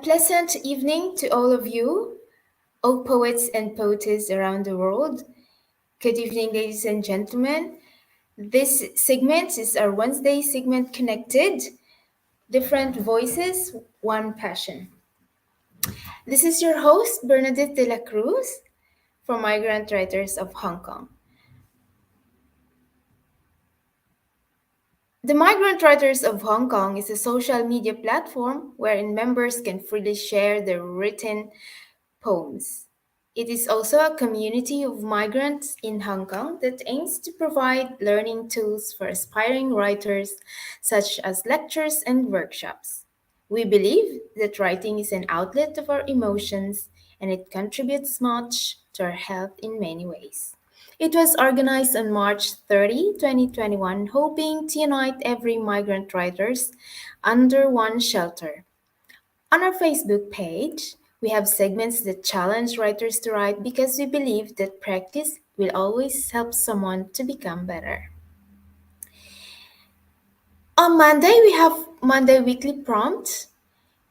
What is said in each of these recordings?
pleasant evening to all of you, all poets and poetess around the world. Good evening, ladies and gentlemen. This segment is our Wednesday segment connected, different voices, one passion. This is your host, Bernadette de la Cruz, from Migrant Writers of Hong Kong. The Migrant Writers of Hong Kong is a social media platform wherein members can freely share their written poems. It is also a community of migrants in Hong Kong that aims to provide learning tools for aspiring writers, such as lectures and workshops. We believe that writing is an outlet of our emotions and it contributes much to our health in many ways. It was organized on March 30, 2021, hoping to unite every migrant writers under one shelter. On our Facebook page, we have segments that challenge writers to write because we believe that practice will always help someone to become better. On Monday, we have Monday Weekly Prompt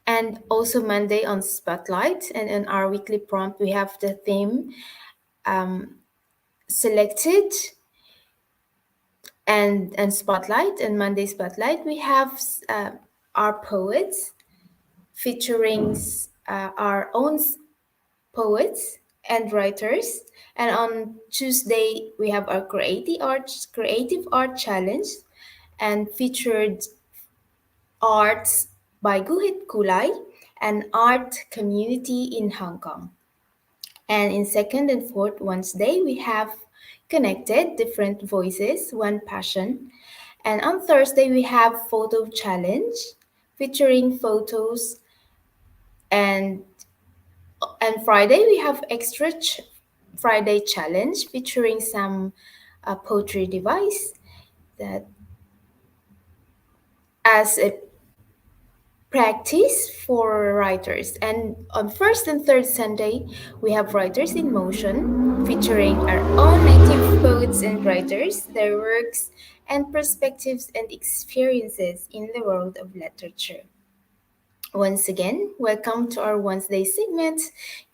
and also Monday on Spotlight. And in our weekly prompt, we have the theme selected and Spotlight. And Monday Spotlight, we have our poets featuring our own poets and writers. And on Tuesday, we have our creative art challenge and featured arts by Guhit Kulai, an art community in Hong Kong. And in second and fourth Wednesday, we have connected different voices, one passion. And on Thursday, we have photo challenge featuring photos and Friday we have Friday challenge featuring some poetry device that as a practice for writers. And on first and third Sunday we have Writers in Motion featuring our own native poets and writers, their works and perspectives and experiences in the world of literature. Once again, welcome to our Wednesday segment,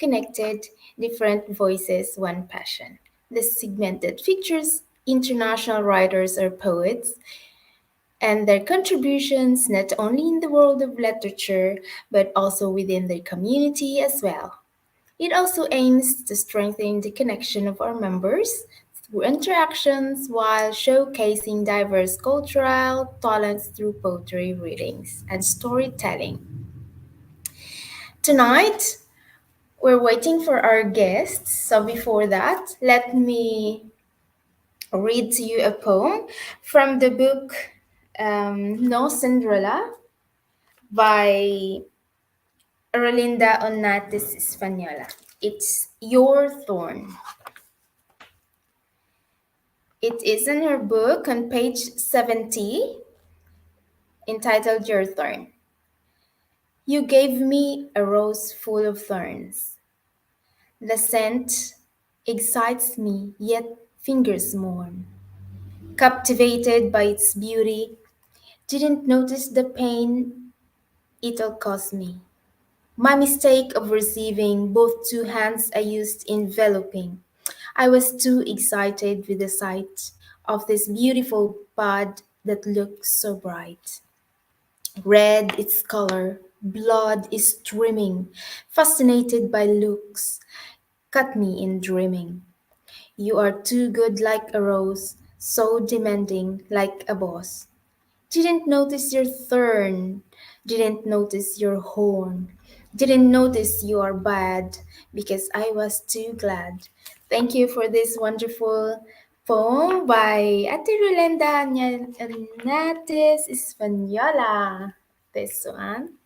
Connected, Different Voices, One Passion. This segment that features international writers or poets and their contributions not only in the world of literature, but also within their community as well. It also aims to strengthen the connection of our members through interactions while showcasing diverse cultural talents through poetry readings and storytelling. Tonight, we're waiting for our guests. So before that, let me read to you a poem from the book No Cinderella by Rolinda Onatis Española. It's Your Thorn. It is in her book on page 70, entitled Your Thorn. You gave me a rose full of thorns. The scent excites me, yet fingers mourn. Captivated by its beauty, didn't notice the pain it'll cause me. My mistake of receiving both two hands I used enveloping. I was too excited with the sight of this beautiful bud that looked so bright. Red its color, blood is streaming, fascinated by looks, cut me in dreaming. You are too good like a rose, so demanding like a boss. Didn't notice your thorn, didn't notice your horn, didn't notice you are bad because I was too glad. Thank you for this wonderful poem by Ate Rolenda Nates Española. This one.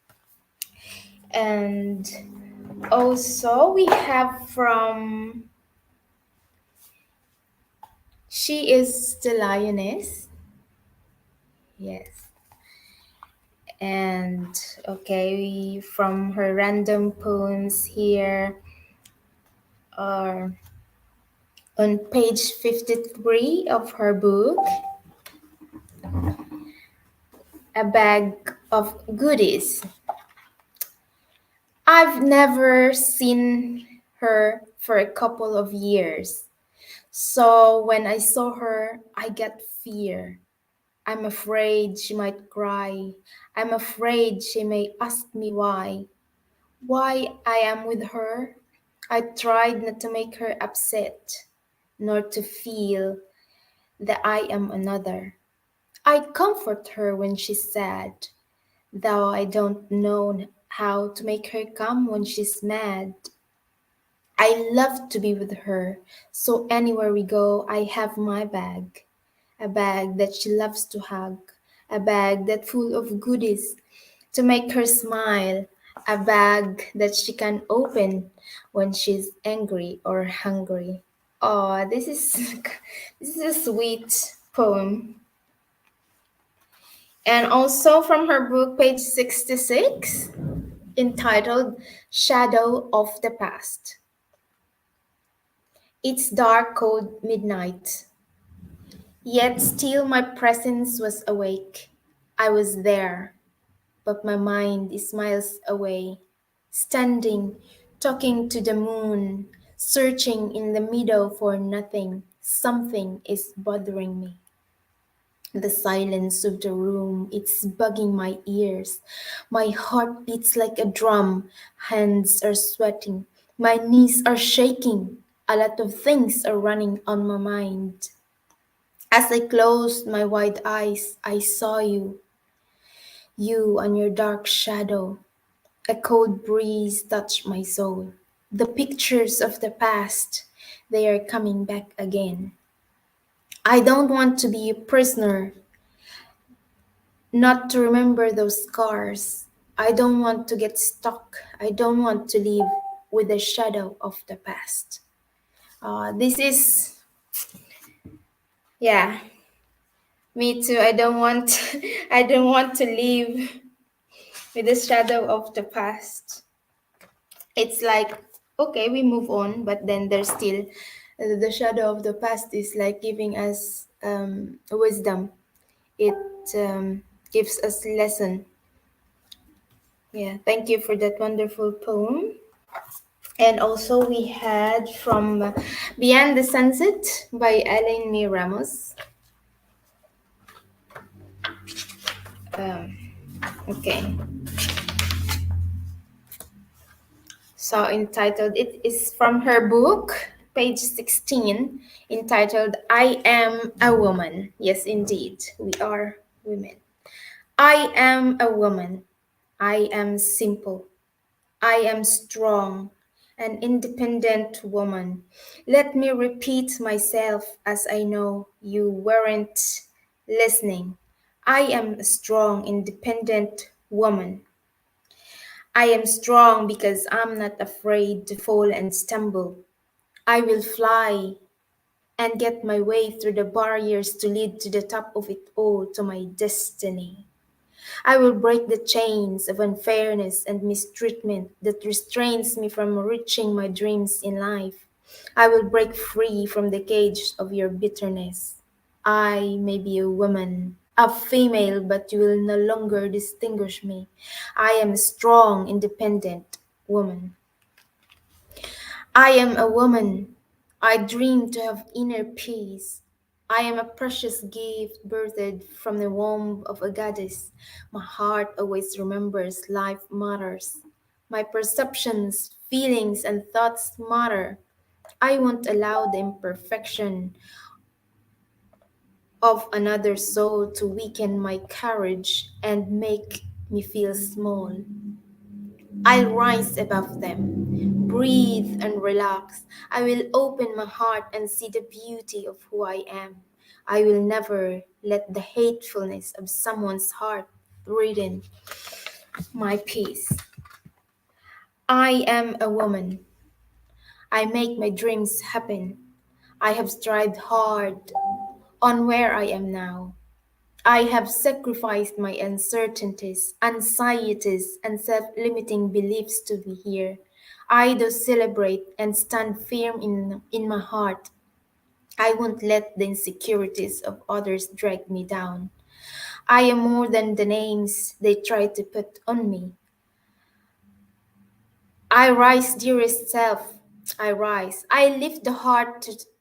And also we have from She is the Lioness. Yes. And okay, from her random poems here are on page 53 of her book, A Bag of Goodies. I've never seen her for a couple of years. So when I saw her, I get fear. I'm afraid she might cry. I'm afraid she may ask me why I am with her. I tried not to make her upset, nor to feel that I am another. I comfort her when she's sad, though I don't know how to make her come when she's mad. I love to be with her, so anywhere we go, I have my bag. A bag that she loves to hug, a bag that's full of goodies to make her smile, a bag that she can open when she's angry or hungry. Oh, this is this is a sweet poem. And also from her book, page 66, entitled Shadow of the Past. It's dark, cold midnight, yet still my presence was awake. I was there, but my mind is miles away, standing, talking to the moon, searching in the meadow for nothing. Something is bothering me. The silence of the room, it's bugging my ears. My heart beats like a drum, hands are sweating, my knees are shaking. A lot of things are running on my mind. As I closed my wide eyes, I saw you, you and your dark shadow. A cold breeze touched my soul. The pictures of the past, they are coming back again. I don't want to be a prisoner, not to remember those scars. I don't want to get stuck. I don't want to live with the shadow of the past. This is, yeah, me too. I don't want, I don't want to live with the shadow of the past. It's like, okay, we move on, but then there's still the shadow of the past is like giving us wisdom. It gives us lesson. Yeah, thank you for that wonderful poem. And also we had from Beyond the Sunset by Elaine May Ramos. Um, okay, so entitled, it is from her book, page 16, entitled I Am a Woman. Yes, indeed, we are women. I am a woman. I am simple. I am strong, an independent woman. Let me repeat myself as I know you weren't listening. I am a strong, independent woman. I am strong because I'm not afraid to fall and stumble. I will fly and get my way through the barriers to lead to the top of it all, to my destiny. I will break the chains of unfairness and mistreatment that restrains me from reaching my dreams in life. I will break free from the cage of your bitterness. I may be a woman, a female, but you will no longer distinguish me. I am a strong, independent woman. I am a woman. I dream to have inner peace. I am a precious gift birthed from the womb of a goddess. My heart always remembers life matters. My perceptions, feelings, and thoughts matter. I won't allow the imperfection of another soul to weaken my courage and make me feel small. I'll rise above them, breathe and relax. I will open my heart and see the beauty of who I am. I will never let the hatefulness of someone's heart ruin my peace. I am a woman. I make my dreams happen. I have strived hard on where I am now. I have sacrificed my uncertainties, anxieties, and self limiting beliefs to be here. I do celebrate and stand firm in my heart. I won't let the insecurities of others drag me down. I am more than the names they try to put on me. I rise, dearest self, I rise. I lift the heart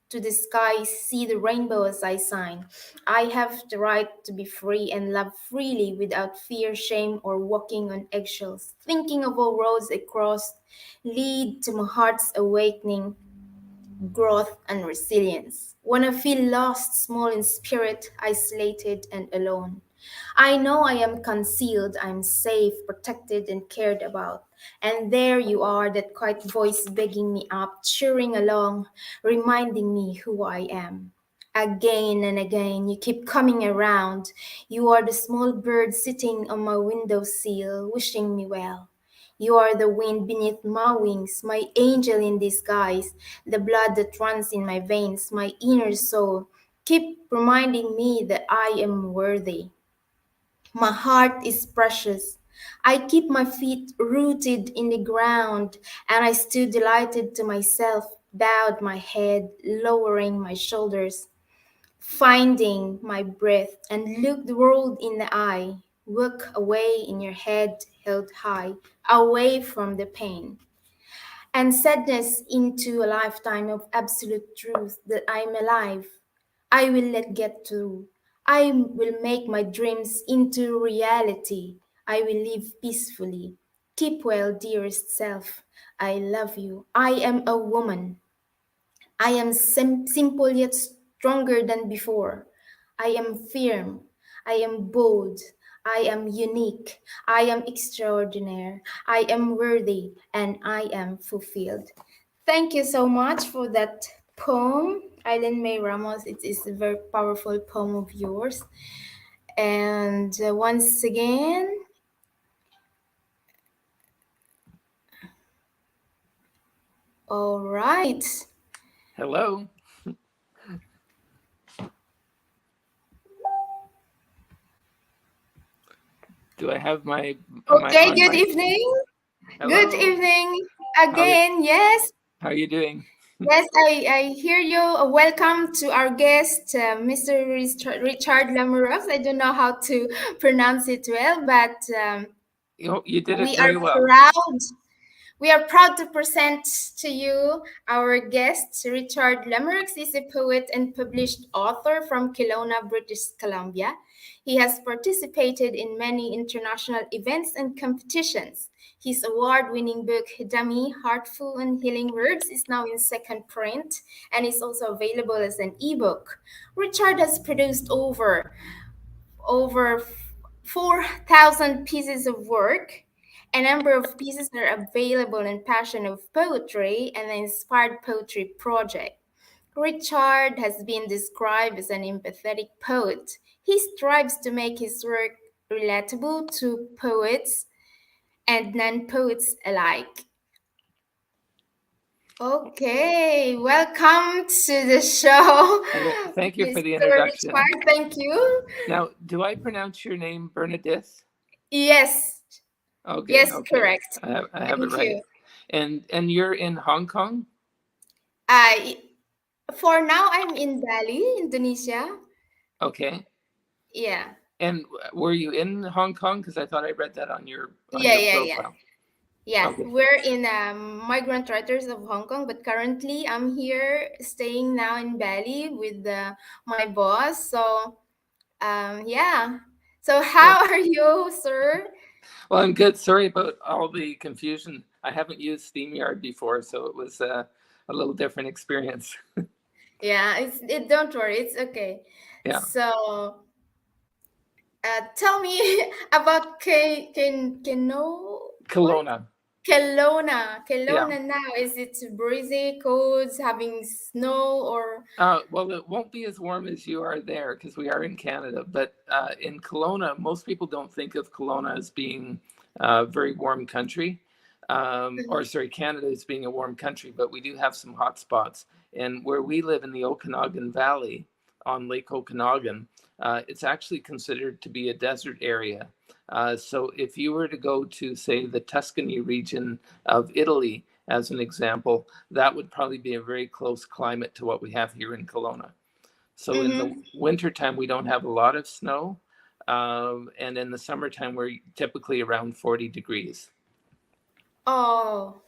to the sky, see the rainbow as I sign. I have the right to be free and love freely without fear, shame, or walking on eggshells. Thinking of all roads I crossed lead to my heart's awakening, growth, and resilience. When I feel lost, small in spirit, isolated, and alone, I know I am concealed, I'm safe, protected, and cared about. And there you are, that quiet voice begging me up, cheering along, reminding me who I am. Again and again, you keep coming around. You are the small bird sitting on my windowsill, wishing me well. You are the wind beneath my wings, my angel in disguise, the blood that runs in my veins, my inner soul. Keep reminding me that I am worthy. My heart is precious. I keep my feet rooted in the ground, and I stood delighted to myself, bowed my head, lowering my shoulders, finding my breath, and look the world in the eye. Look away in your head held high, away from the pain and sadness into a lifetime of absolute truth that I'm alive. I will let get through. I will make my dreams into reality. I will live peacefully. Keep well, dearest self. I love you. I am a woman. I am simple yet stronger than before. I am firm. I am bold. I am unique. I am extraordinary. I am worthy and I am fulfilled. Thank you so much for that poem, Eileen May Ramos. It is a very powerful poem of yours. And once again, all right. Hello. Do I have my, am I Okay, on good mic? evening. Good Hello. evening How again. Yes. how are you doing? Yes, I hear you. Welcome to our guest, Mr. Richard Lamoureux. I don't know how to pronounce it well, but You did it we are very well. proud. We are proud to present to you our guest. Richard Lamoureux is a poet and published author from Kelowna, British Columbia. He has participated in many international events and competitions. His award-winning book, Dummy, Hurtful and Healing Words, is now in second print and is also available as an ebook. Richard has produced over 4,000 pieces of work. A number of pieces are available in Passion of Poetry and the Inspired Poetry Project. Richard has been described as an empathetic poet. He strives to make his work relatable to poets and non poets alike. Okay, welcome to the show, Well, thank you for the Mr. introduction. Richard. Thank you. Now, do I pronounce your name Bernadette? Yes, Okay, yes, okay. correct. I have it Thank right. you. And you're in Hong Kong? I For now I'm in Bali, Indonesia. Okay. Yeah. And were you in Hong Kong? Because I thought I read that on Yeah, your yeah, yeah. profile. Yeah, Okay. we're in Migrant Writers of Hong Kong, but currently I'm here staying now in Bali with my boss. So, yeah. So, Well, how are you, sir? well, I'm good. Sorry about all the confusion. I haven't used SteamYard before, so it was a little different experience. Yeah, don't worry, it's okay. Yeah. So, tell me about what? Kelowna. Kelowna. Yeah. Kelowna now, is it breezy, cold, having snow or? Well, it won't be as warm as you are there because we are in Canada. But in Kelowna, most people don't think of Kelowna as being a very warm country, or sorry, Canada as being a warm country. But we do have some hot spots. And where we live in the Okanagan Valley on Lake Okanagan, it's actually considered to be a desert area. So if you were to go to, say, the Tuscany region of Italy, as an example, that would probably be a very close climate to what we have here in Kelowna. So in the Mm-hmm. wintertime, we don't have a lot of snow. And in the summertime, we're typically around 40 degrees. Oh.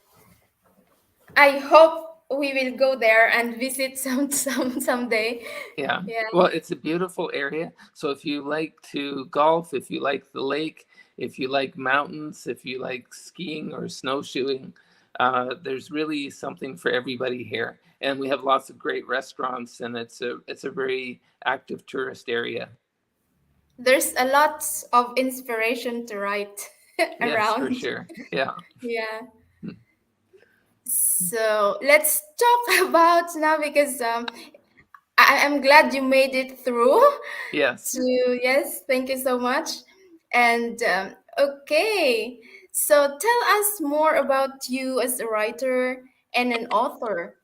I hope we will go there and visit someday. Yeah. Yeah. Well, it's a beautiful area. So if you like to golf, if you like the lake, if you like mountains, if you like skiing or snowshoeing, there's really something for everybody here. And we have lots of great restaurants, and it's a very active tourist area. There's a lot of inspiration to write Yes, for around. sure. Yeah. Yeah. So let's talk about now because I'm glad you made it through. Yes. Yes, thank you so much. And okay, so tell us more about you as a writer and an author.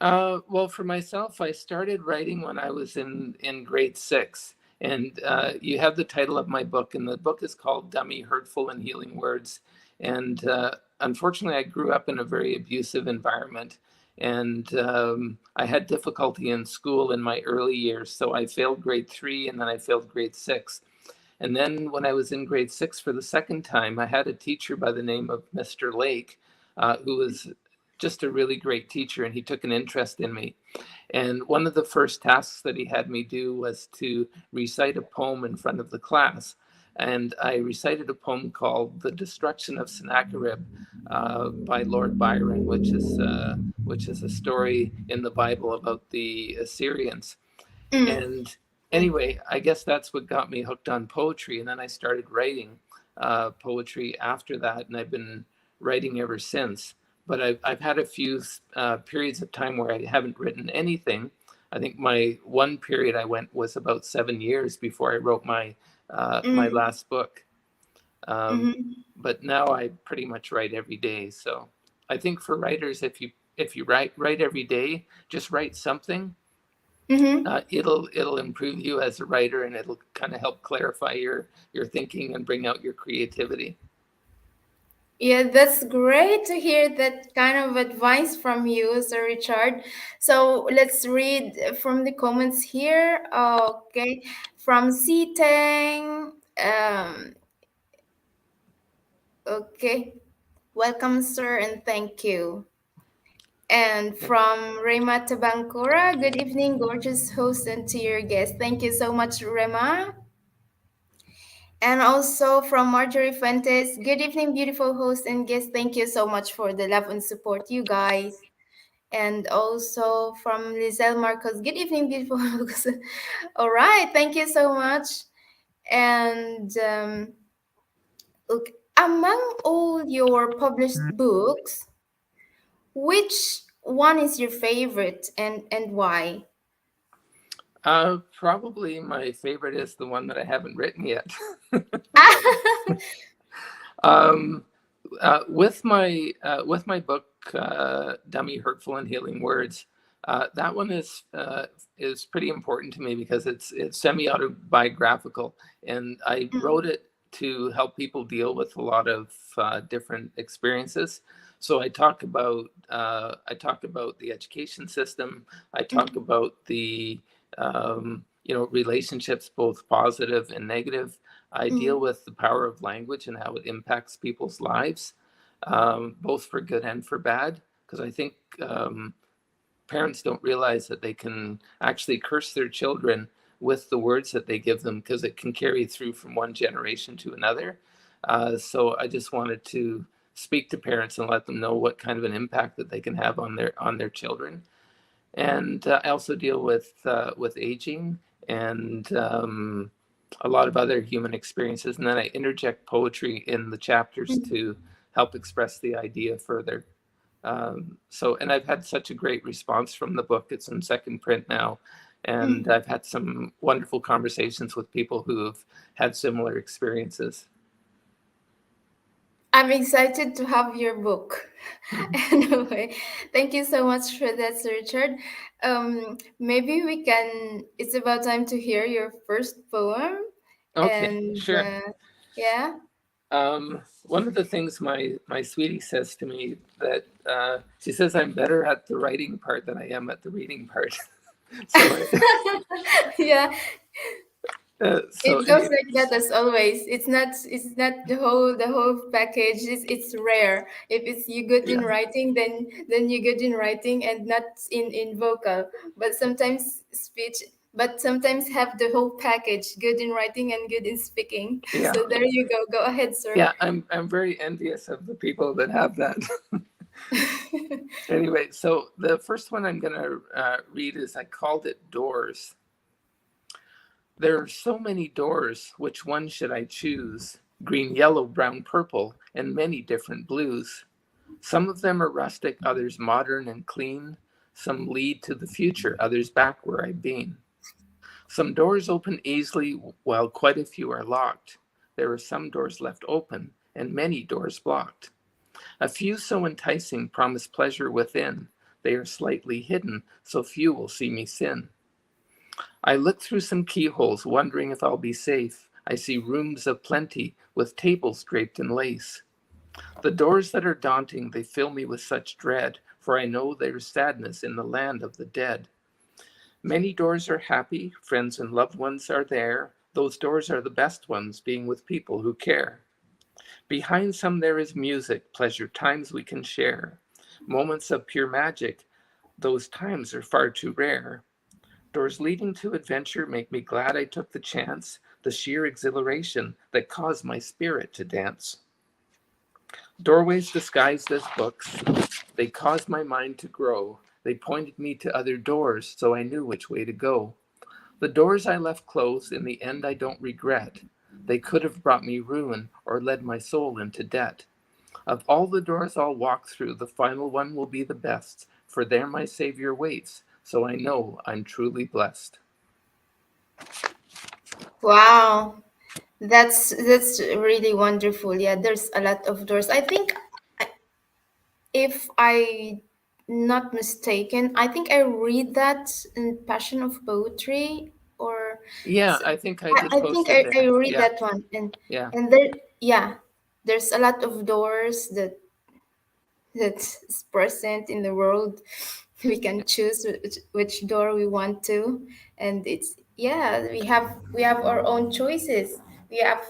Well, for myself, I started writing when I was in grade six, and you have the title of my book, and the book is called "Dummy, Hurtful and Healing Words." And unfortunately, I grew up in a very abusive environment, and I had difficulty in school in my early years. So I failed grade three, and then I failed grade six. And then when I was in grade six for the second time, I had a teacher by the name of Mr. Lake, who was just a really great teacher, and he took an interest in me. And one of the first tasks that he had me do was to recite a poem in front of the class. And I recited a poem called "The Destruction of Sennacherib" by Lord Byron, which is a story in the Bible about the Assyrians. Mm, And anyway, I guess that's what got me hooked on poetry. And then I started writing poetry after that, and I've been writing ever since. But I've had a few periods of time where I haven't written anything. I think my one period I went was about 7 years before I wrote my mm, last book. Um, mm-hmm, but now I pretty much write every day. So I think for writers, if you write every day, just write something. mm-hmm. It'll improve you as a writer, and it'll kind of help clarify your thinking and bring out your creativity. Yeah, that's great to hear that kind of advice from you, Sir Richard. So let's read from the comments here. Okay, from C Tang. Okay, welcome, sir, and thank you. And Okay. from Rema Tabancora, good evening, gorgeous host, and to your guest. Thank you so much, Rema. And also from Marjorie Fuentes, good evening, beautiful host and guest. Thank you so much for the love and support, you guys. And also from Lizelle Marcos, good evening, beautiful host. All right, thank you so much. And look, among all your published books, which one is your favorite and why? Probably my favorite is the one that I haven't written yet. um, with my book, "Dummy, Hurtful and Healing Words," that one is pretty important to me because it's semi autobiographical, and I wrote it to help people deal with a lot of different experiences. So I talk about the education system. I talk about the relationships, both positive and negative. I deal with the power of language and how it impacts people's lives, both for good and for bad. Because I think parents don't realize that they can actually curse their children with the words that they give them, because it can carry through from one generation to another. So I just wanted to speak to parents and let them know what kind of an impact that they can have on their children. And I also deal with aging and a lot of other human experiences, and then I interject poetry in the chapters to help express the idea further. And I've had such a great response from the book. It's in second print now, and I've had some wonderful conversations with people who have had similar experiences. I'm excited to have your book. Mhm. Anyway, thank you so much for that, Sir Richard. Maybe we can, it's about time to hear your first poem. Okay, And sure. yeah. One of the things my sweetie says to me, that she says I'm better at the writing part than I am at the reading part. So Yeah. So It goes anyway, like that as always. It's not the whole package. It's rare. If it's you good in yeah, writing, then you good in writing and not in vocal. But sometimes speech. But sometimes have the whole package, good in writing and good in speaking. yeah, So there you go. Go ahead, sir. yeah. I'm very envious of the people that have that. Anyway, so the first one I'm going to read is I called it Doors. There are so many doors, which one should I choose? Green, yellow, brown, purple, and many different blues. Some of them are rustic, others modern and clean. Some lead to the future, others back where I've been. Some doors open easily, while quite a few are locked. There are some doors left open, and many doors blocked. A few so enticing promise pleasure within. They are slightly hidden, so few will see me sin. I look through some keyholes, wondering if I'll be safe. I see rooms of plenty, with tables draped in lace. The doors that are daunting, they fill me with such dread, for I know there's sadness in the land of the dead. Many doors are happy, friends and loved ones are there. Those doors are the best ones, being with people who care. Behind some there is music, pleasure, times we can share. Moments of pure magic, those times are far too rare. Doors leading to adventure make me glad I took the chance, the sheer exhilaration that caused my spirit to dance. Doorways disguised as books, they caused my mind to grow. They pointed me to other doors, so I knew which way to go. The doors I left closed, in the end I don't regret. They could have brought me ruin or led my soul into debt. Of all the doors I'll walk through, the final one will be the best, for there my Savior waits, so I know I'm truly blessed. Wow, that's really wonderful. Yeah, there's a lot of doors. I think if I not mistaken, I think I read that in Passion of Poetry or Yeah, s- I think I did I post think it I there. read Yeah, that one yeah. and there yeah, there's a lot of doors that's present in the world. We can choose which door we want to, and it's yeah, we have our own choices. We have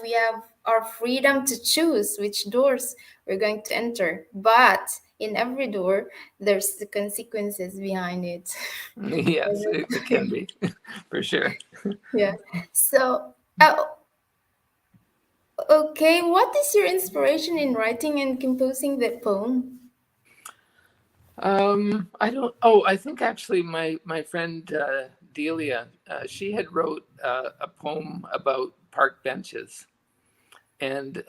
our freedom to choose which doors we're going to enter, but in every door there's the consequences behind it. Yes, it can be, for sure. Yeah. So okay, what is your inspiration in writing and composing the poem? I don't. Oh, I think actually my friend Delia, she had wrote a poem about park benches, and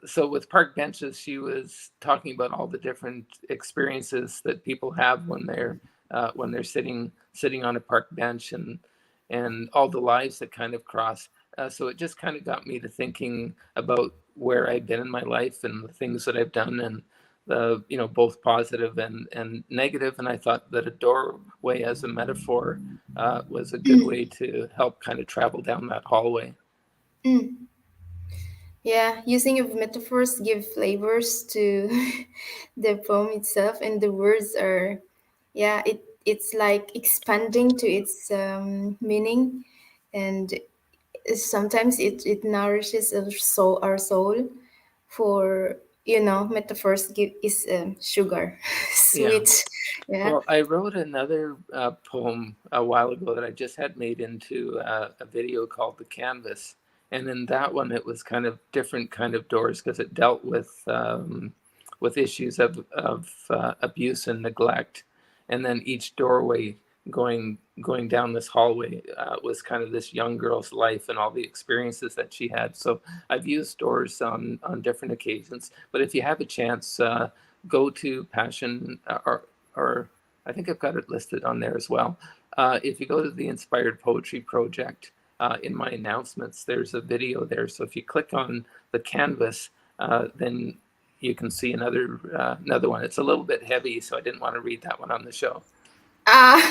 so with park benches, she was talking about all the different experiences that people have when they're sitting on a park bench, and all the lives that kind of cross. So it just kind of got me to thinking about where I've been in my life and the things that I've done, and the both positive and negative. And I thought that a doorway as a metaphor was a good way to help kind of travel down that hallway. Mm. Yeah, using of metaphors give flavors to the poem itself, and the words are, yeah, it's like expanding to its meaning, and sometimes it nourishes our soul. For metaphors give is sugar, Yeah. sweet, yeah. Well, I wrote another poem a while ago that I just had made into a video called "The Canvas," and in that one, it was kind of different kind of doors because it dealt with issues of abuse and neglect, and then each doorway going down this hallway was kind of this young girl's life and all the experiences that she had. So I've used doors on different occasions. But if you have a chance, go to Passion or I think I've got it listed on there as well. If you go to the Inspired Poetry Project, in my announcements, there's a video there. So if you click on the canvas, then you can see another one. It's a little bit heavy, so I didn't want to read that one on the show. Ah,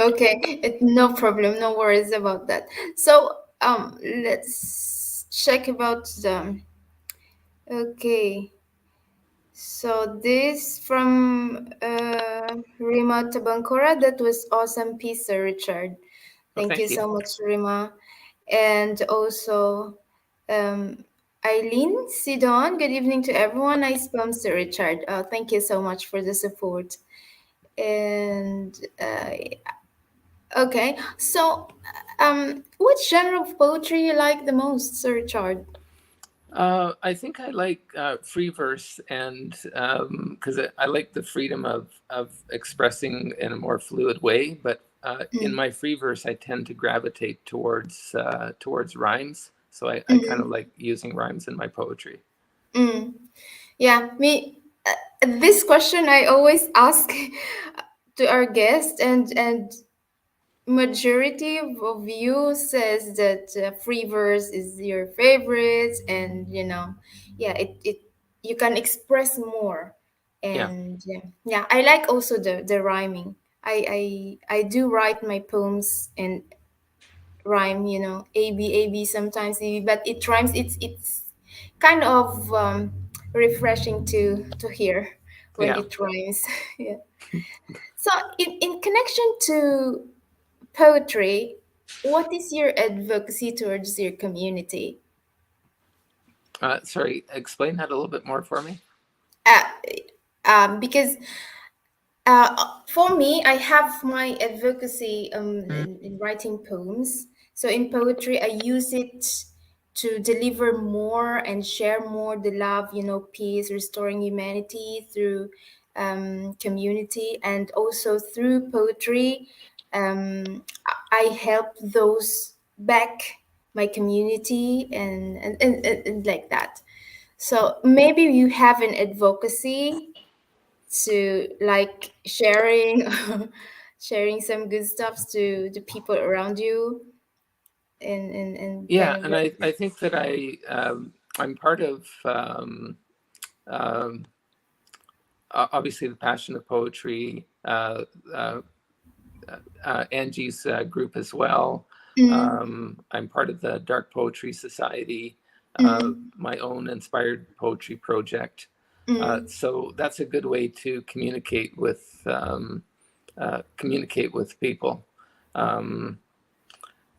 okay. No problem. No worries about that. So, let's check about the. Okay. So this from Rima Tabankora. That was awesome piece, Sir Richard. Well, Thank you thank you. so much, Rima. And also, um, Eileen Sidon, good evening to everyone. Nice poems to Richard. Thank you so much for the support. And okay, so what genre of poetry you like the most, Sir Richard? I think I like free verse, and because I like the freedom of expressing in a more fluid way. But in Mm, my free verse, I tend to gravitate towards rhymes. So I kind of mm, like using rhymes in my poetry. mm. Yeah, me. This question I always ask to our guests, and majority of you says that free verse is your favorite, and yeah, it you can express more, Yeah, and yeah, I like also the rhyming. I do write my poems and rhyme, ab sometimes ab, but it rhymes. It's kind of refreshing to hear when yeah. it rhymes. Yeah. So in connection to poetry, what is your advocacy towards your community? Sorry, explain that a little bit more for me. Uh, because for me, I have my advocacy in writing poems. So in poetry, I use it to deliver more and share more the love, peace, restoring humanity through community, and also through poetry. I help those back my community, and like that. So maybe you have an advocacy to like sharing some good stuff to the people around you, and kind Yeah, of and like I think that I'm part of um, obviously the passion of poetry. Uh, Angie's group as well. mm, I'm part of the Dark Poetry Society, mm, my own inspired poetry project. mm, So that's a good way to communicate with people. Um,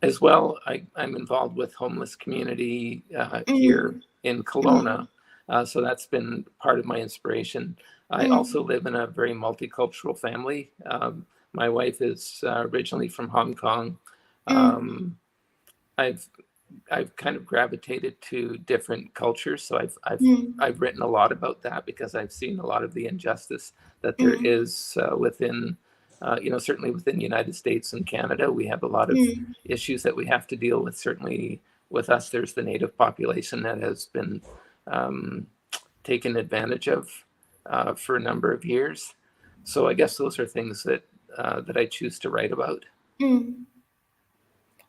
as well, I'm involved with homeless community here mm, in mm, Kelowna, so that's been part of my inspiration. I mm, also live in a very multicultural family. My wife is originally from Hong Kong. mm, Um, I've I've kind of gravitated to different cultures, so mm, I've written a lot about that because I've seen a lot of the injustice that there mm, is within, certainly within the United States and Canada. We have a lot of mm, issues that we have to deal with. Certainly, with us, there's the Native population that has been um, taken advantage of for a number of years. So I guess those are things that I choose to write about. mm.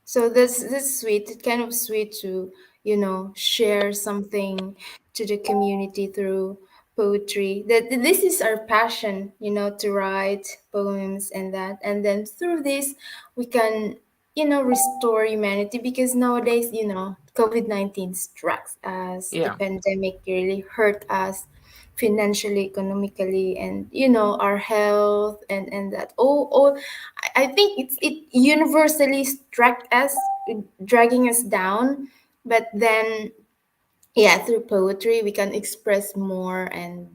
So that's sweet. It's kind of sweet to, share something to the community through poetry. That this is our passion, to write poems and that. And then through this we can, restore humanity, because nowadays, COVID-19 strikes us. The Yeah, pandemic really hurt us financially, economically, and our health, and that all I think it universally struck us, dragging us down. But then, yeah, through poetry, we can express more, and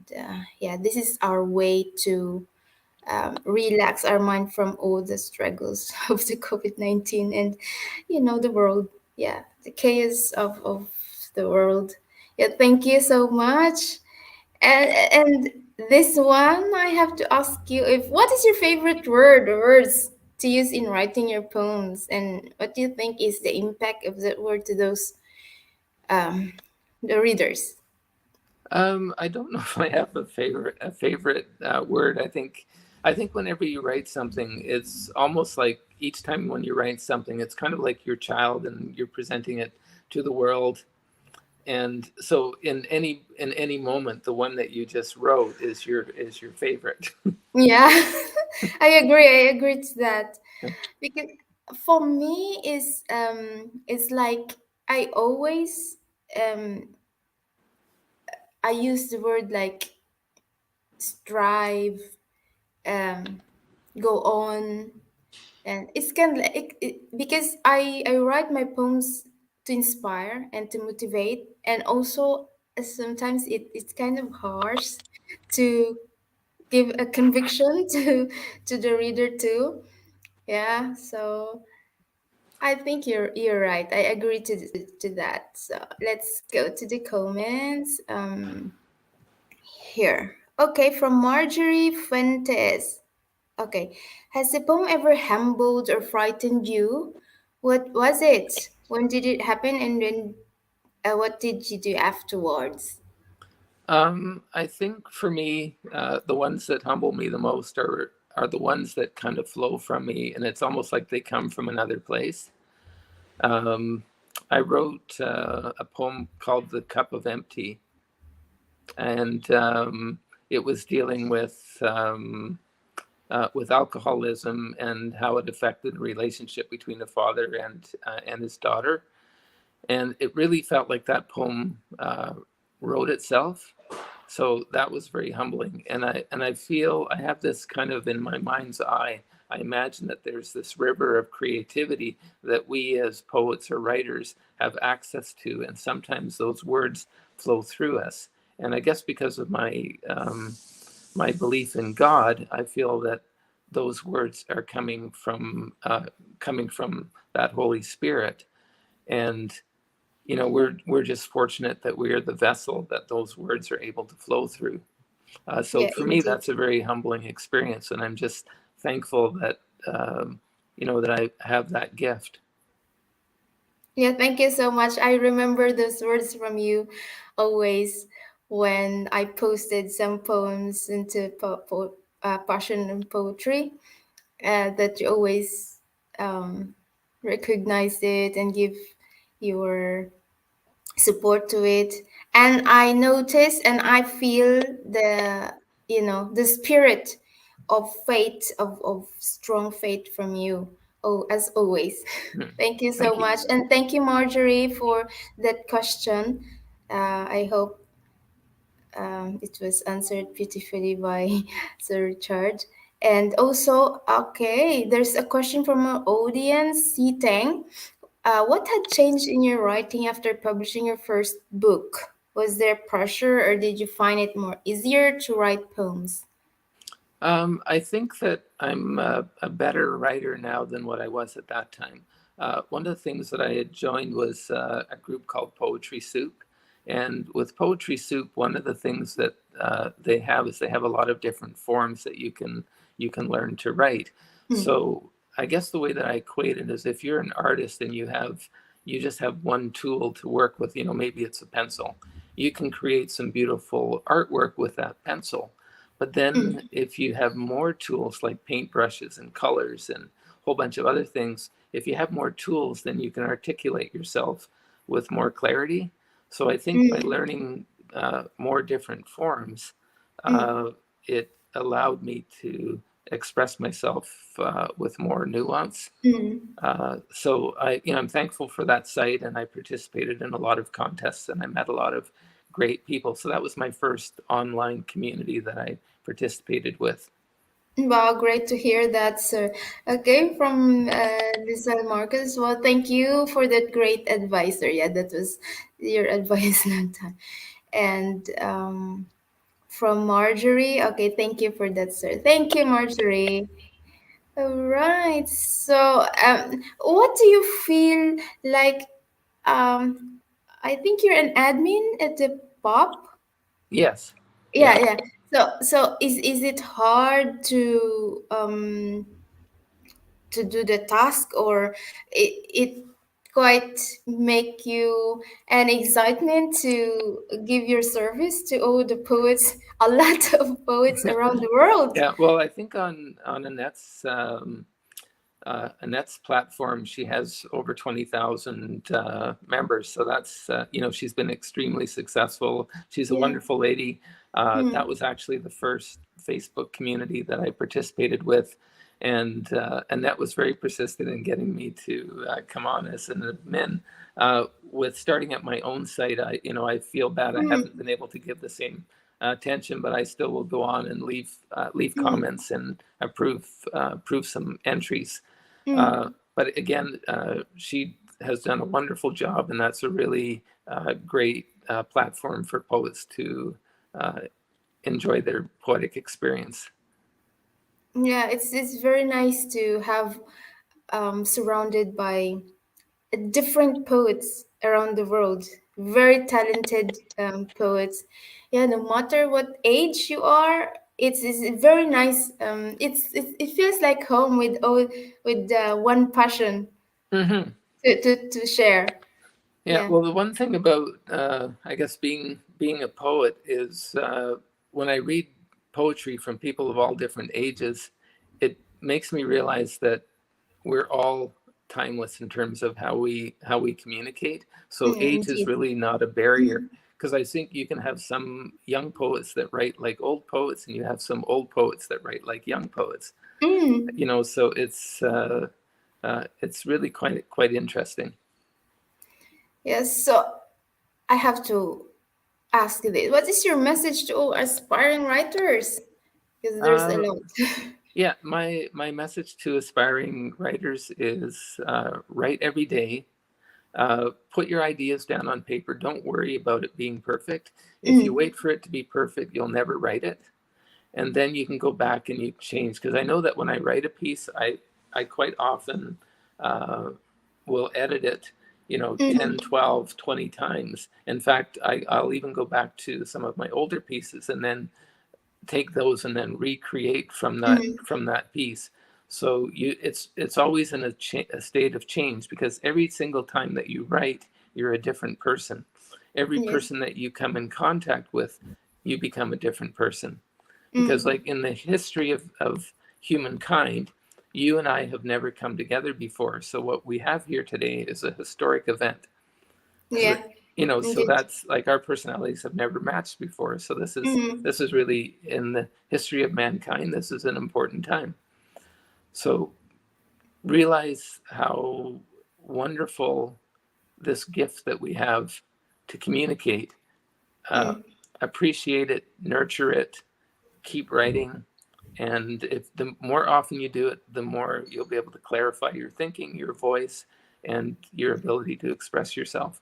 yeah, this is our way to relax our mind from all the struggles of the COVID-19, and the world. Yeah, the chaos of the world. Yeah, thank you so much. And this one, I have to ask you, if what is your favorite word or words to use in writing your poems, and what do you think is the impact of that word to those um the readers? I don't know if I have a favorite word. I think whenever you write something, it's almost like each time when you write something, it's kind of like your child and you're presenting it to the world. And so in any moment, the one that you just wrote is your favorite. Yeah, I agree to that, because for me it's like I always um I use the word like strive, um go on, And it's kind of like because I write my poems to inspire and to motivate, and also sometimes it's kind of harsh to give a conviction to the reader too. Yeah, so I think you're right. I agree to that. So let's go to the comments. Here. Okay, from Marjorie Fuentes. Okay. Has the poem ever humbled or frightened you? What was it? When did it happen? And then what did you do afterwards? I think for me, the ones that humble me the most are the ones that kind of flow from me, and it's almost like they come from another place. Um, I wrote a poem called "The Cup of Empty," and it was dealing with alcoholism and how it affected the relationship between the father and his daughter. And it really felt like that poem wrote itself. So that was very humbling. And I feel I have this kind of in my mind's eye. I imagine that there's this river of creativity that we as poets or writers have access to, and sometimes those words flow through us. And I guess because of my belief in God, I feel that those words are coming from that Holy Spirit. And we're just fortunate that we are the vessel that those words are able to flow through. So Yeah, for me, indeed. that's a very humbling experience, and I'm just thankful that that I have that gift. Yeah, thank you so much. I remember those words from you always when I posted some poems into passion and poetry. That you always um, recognize it and give your support to it. And I notice and I feel the spirit of faith, of strong faith from you. Oh, as always. Thank you so Thank you. much. And thank you, Marjorie, for that question. I hope it was answered beautifully by Sir Richard. And also, okay, there's a question from our audience, Siteng. What had changed in your writing after publishing your first book? Was there pressure, or did you find it more easier to write poems? I think that I'm a better writer now than what I was at that time. One of the things that I had joined was a group called Poetry Soup. And with Poetry Soup, one of the things that they have is they have a lot of different forms that you can learn to write. Hmm. So I guess the way that I equate it is if you're an artist and you just have one tool to work with, maybe it's a pencil. You can create some beautiful artwork with that pencil, but then Hmm. if you have more tools like paintbrushes and colors and a whole bunch of other things, if you have more tools, then you can articulate yourself with more clarity. So I think by Hmm. learning more different forms, Hmm. uh, it allowed me to express myself with more nuance. Hmm. So I'm thankful for that site, and I participated in a lot of contests, and I met a lot of great people. So that was my first online community that I participated with. Wow, great to hear that, sir. Okay, from Lisa Marcus. Well, thank you for that great advice, sir. Yeah, that was your advice that time. And from Marjorie. Okay, thank you for that, sir. Thank you, Marjorie. All right. So, what do you feel like? Um, I think you're an admin at the pop. Yes, Yeah, yeah. yeah. So is it hard to do the task, or it quite make you an excitement to give your service to all the poets, a lot of poets around the world? Yeah, well, I think on Annette's platform, she has over 20,000 members. So that's, she's been extremely successful. She's a Yeah. wonderful lady. That Mm, was actually the first Facebook community that I participated with. And Annette was very persistent in getting me to come on as an admin. With starting at my own site, I feel bad I haven't mm, been able to give the same attention, but I still will go on and leave mm, comments and approve some entries. But again, she has done a wonderful job, and that's a really great platform for poets to uh, enjoy their poetic experience. Yeah, it's very nice to have surrounded by different poets around the world, very talented poets. Yeah, no matter what age you are, it's very nice. It feels like home with all with one passion Hmm. to share. Yeah, Yeah. well, the one thing about I guess being a poet is when I read poetry from people of all different ages, it makes me realize that we're all timeless in terms of how we communicate. So age is Indeed. really not a barrier, Mm, because I think you can have some young poets that write like old poets, and you have some old poets that write like young poets. mm. So it's really quite interesting. Yes. So I have to ask you this: what is your message to all aspiring writers? Because there's a Uh, lot. yeah, my message to aspiring writers is write every day. Put your ideas down on paper. Don't worry about it being perfect. If you Mm, wait for it to be perfect, you'll never write it. And then you can go back and you change. Because I know that when I write a piece, I quite often uh, will edit it, mm, 10, 12, 20 times. In fact, I'll even go back to some of my older pieces and then take those and then recreate mm. from that piece. So it's always in a state of change, because every single time that you write, you're a different person. Every Yes. person that you come in contact with, you become a different person. Because Mm. like in the history of humankind, you and I have never come together before. So what we have here today is a historic event. So, Yeah. so Indeed. that's like our personalities have never matched before. So this is Mm. this is really in the history of mankind. This is an important time. So realize how wonderful this gift that we have to communicate. Uh, Mm. Appreciate it, nurture it, keep writing, and if the more often you do it, the more you'll be able to clarify your thinking, your voice, and your ability to express yourself.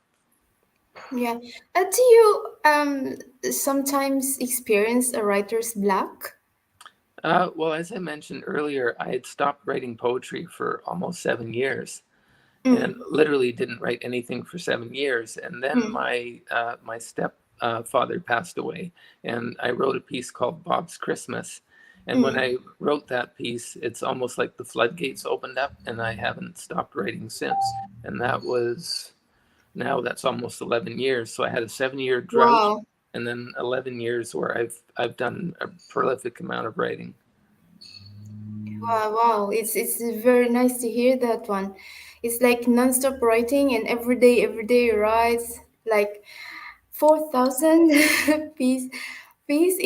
Yeah. Do you sometimes experience a writer's block? Well, as I mentioned earlier, I had stopped writing poetry for almost 7 years, and Mm. literally didn't write anything for 7 years. And then Mm. my step father passed away, and I wrote a piece called Bob's Christmas. And when Mm. I wrote that piece, it's almost like the floodgates opened up, and I haven't stopped writing since. And that's almost 11 years. So I had a 7 year drought, Wow. and then 11 years where I've done a prolific amount of writing. Wow, wow. It's very nice to hear that one. It's like non-stop writing and every day you write like 4,000 piece piece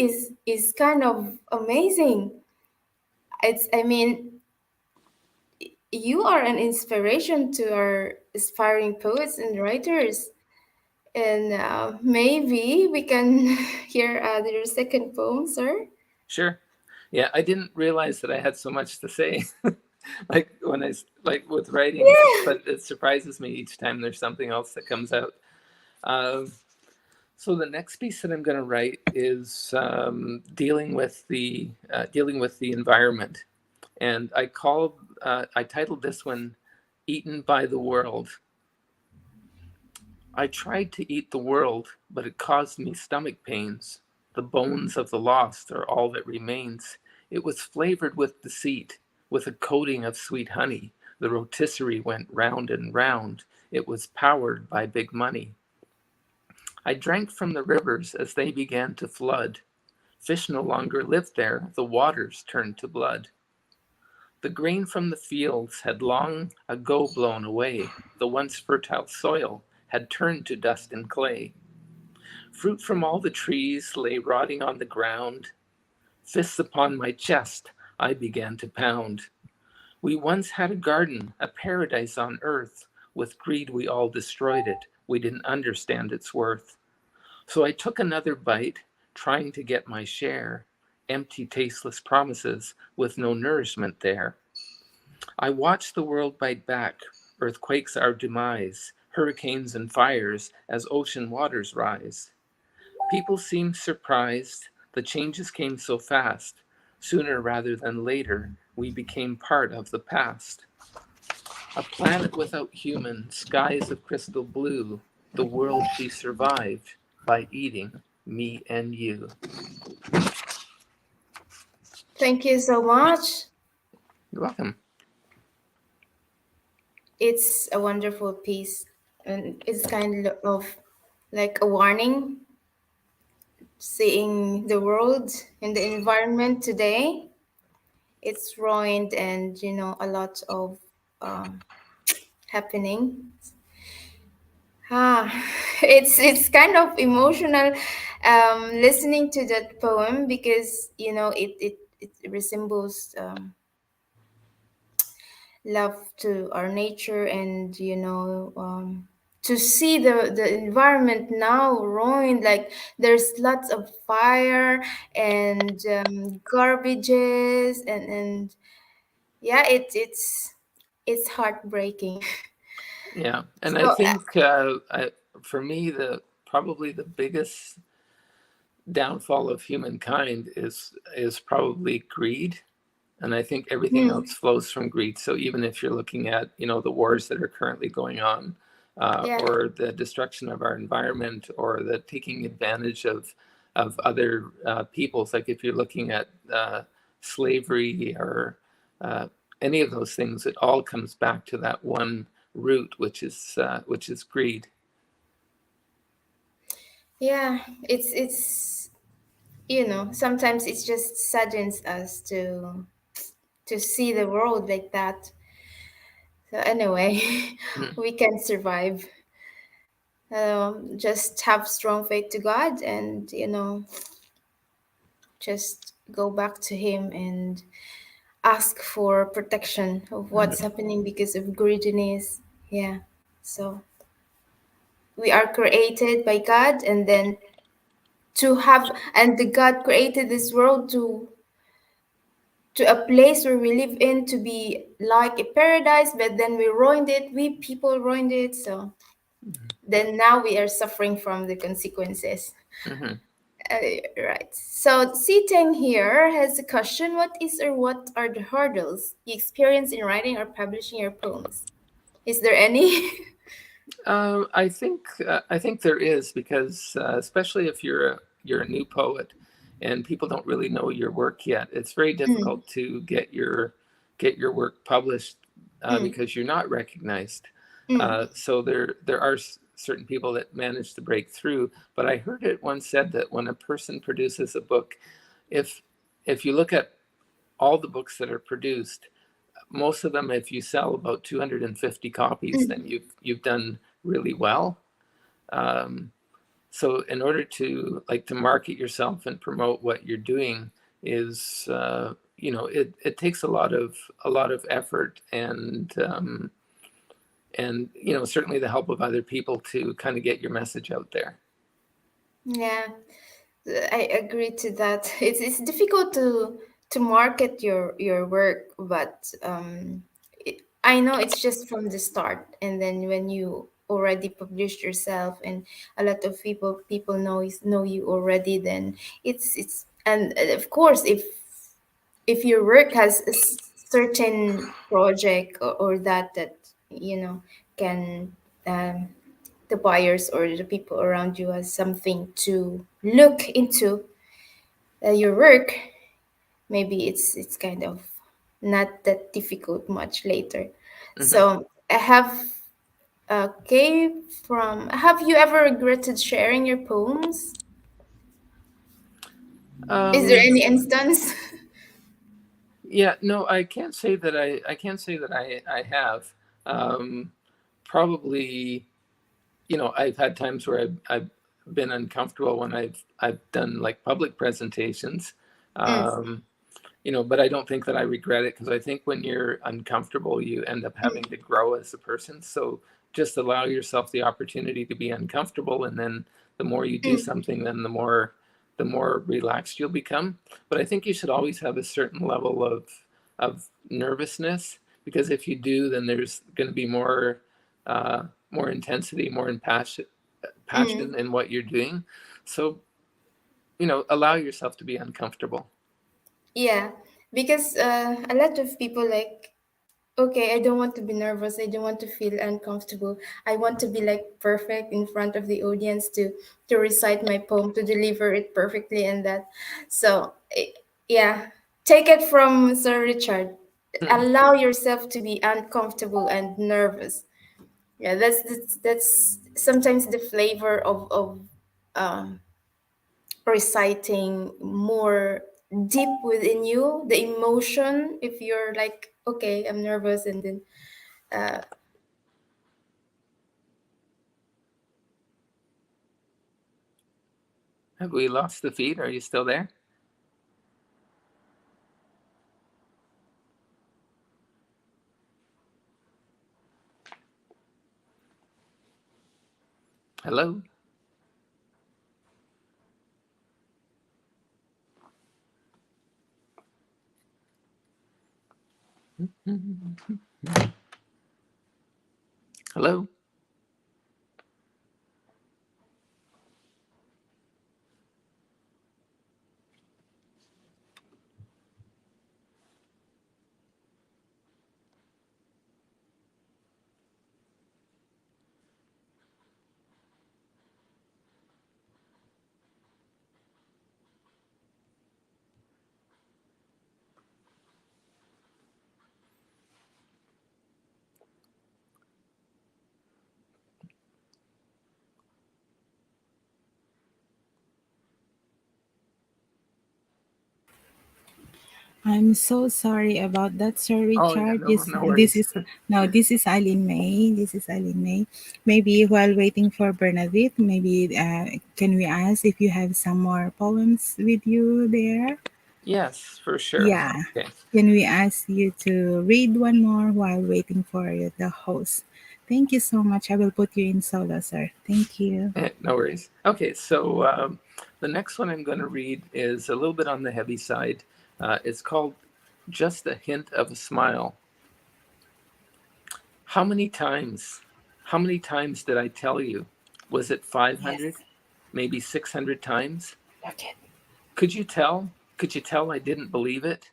is kind of amazing. I mean, you are an inspiration to our aspiring poets and writers. And maybe we can hear your second poem, sir. Sure. Yeah, I didn't realize that I had so much to say. Like when like with writing, Yeah. but it surprises me each time there's something else that comes out. Um, so the next piece that I'm going to write is dealing with the environment, and I titled this one "Eaten by the World." I tried to eat the world, but it caused me stomach pains. The bones of the lost are all that remains. It was flavored with deceit, with a coating of sweet honey. The rotisserie went round and round. It was powered by big money. I drank from the rivers as they began to flood. Fish no longer lived there, the waters turned to blood. The grain from the fields had long ago blown away. The once fertile soil had turned to dust and clay. Fruit from all the trees lay rotting on the ground. Fists upon my chest, I began to pound. We once had a garden, a paradise on earth. With greed, we all destroyed it. We didn't understand its worth. So I took another bite, trying to get my share. Empty, tasteless promises with no nourishment there. I watch the world bite back, earthquakes our demise, hurricanes and fires as ocean waters rise. People seem surprised, the changes came so fast. Sooner rather than later, we became part of the past. A planet without humans, skies of crystal blue, the world she survived by eating me and you. Thank you so much. You're welcome. It's a wonderful piece, and it's kind of like a warning, seeing the world and the environment today. It's ruined, and a lot of um, happening. Ah, it's kind of emotional listening to that poem, because it resembles love to our nature, and to see the environment now ruined, like there's lots of fire and garbages, and yeah, it's heartbreaking. Yeah, and I So think for me, the probably the biggest downfall of humankind is probably greed, and I think everything else hmm, flows from greed. So even if you're looking at the wars that are currently going on, yeah, or the destruction of our environment, or the taking advantage of other peoples, like if you're looking at slavery or uh, any of those things, it all comes back to that one root, which is greed. yeah, it's sometimes it just saddens us to see the world like that. So anyway, Mm, we can survive. Just have strong faith to God, and just go back to Him and ask for protection of what's mhm, happening because of greediness. Yeah. So we are created by God, and then the God created this world to a place where we live in, to be like a paradise, but then we ruined it. We people ruined it. So then now we are suffering from the consequences. mhm. Uh, right. So Siteng here has a question. What is or what are the hurdles you experience in writing or publishing your poems? Is there any? I think there is, because especially if you're a new poet and people don't really know your work yet, it's very Mm, difficult to get your work published, mm, because you're not recognized. mm, So there are certain people that manage to break through. But I heard it once said that when a person produces a book, if if you look at all the books that are produced, most of them, if you sell about 250 copies, then mm. you've done really well. Um, so in order to market yourself and promote what you're doing is it takes a lot of effort, and certainly the help of other people to kind of get your message out there. Yeah, I agree to that. It's difficult to market your work, but I know it's just from the start, and then when you already published yourself, and a lot of people know you already, then it's and of course, if your work has a certain project, or that can um, the buyers or the people around you has something to look into your work, maybe it's kind of not that difficult much later. Hmm. So I have okay, from have you ever regretted sharing your poems? Is there Um, any instance? yeah, no, I can't say that I have. Um, Probably, I've had times where I've been uncomfortable when I've done like public presentations. Mm, Um, but I don't think that I regret it, because I think when you're uncomfortable, you end up having to grow as a person. So just allow yourself the opportunity to be uncomfortable, and then the more you do mm, something, then the more relaxed you'll become. But I think you should always have a certain level of nervousness, because if you do, then there's going to be more intensity, more passion in what you're doing. So, allow yourself to be uncomfortable. Yeah, because a lot of people like, okay, I don't want to be nervous. I don't want to feel uncomfortable. I want to be like perfect in front of the audience to recite my poem, to deliver it perfectly, and that. So, yeah, take it from Sir Richard. Allow yourself to be uncomfortable and nervous. Yeah, that's sometimes the flavor of um, reciting more deep within you, the emotion. If you're like, okay, I'm nervous, and then uh, Have we lost the feed? Are you still there? Hello? Hello? I'm so sorry about that, Sir Oh, yeah, Richard. no worries. This is Eileen May. This is Eileen May. Maybe while waiting for Bernadette, maybe can we ask if you have some more poems with you there? Yes, for sure. Yeah. Okay. Can we ask you to read one more while waiting for the host? Thank you so much. I will put you in solo, sir. Thank you. No worries. Okay, so the next one I'm going to read is a little bit on the heavy side. It's called Just a Hint of a Smile. How many times? How many times did I tell you? Was it 500? Yes. Maybe 600 times? Okay. Could you tell? Could you tell I didn't believe it?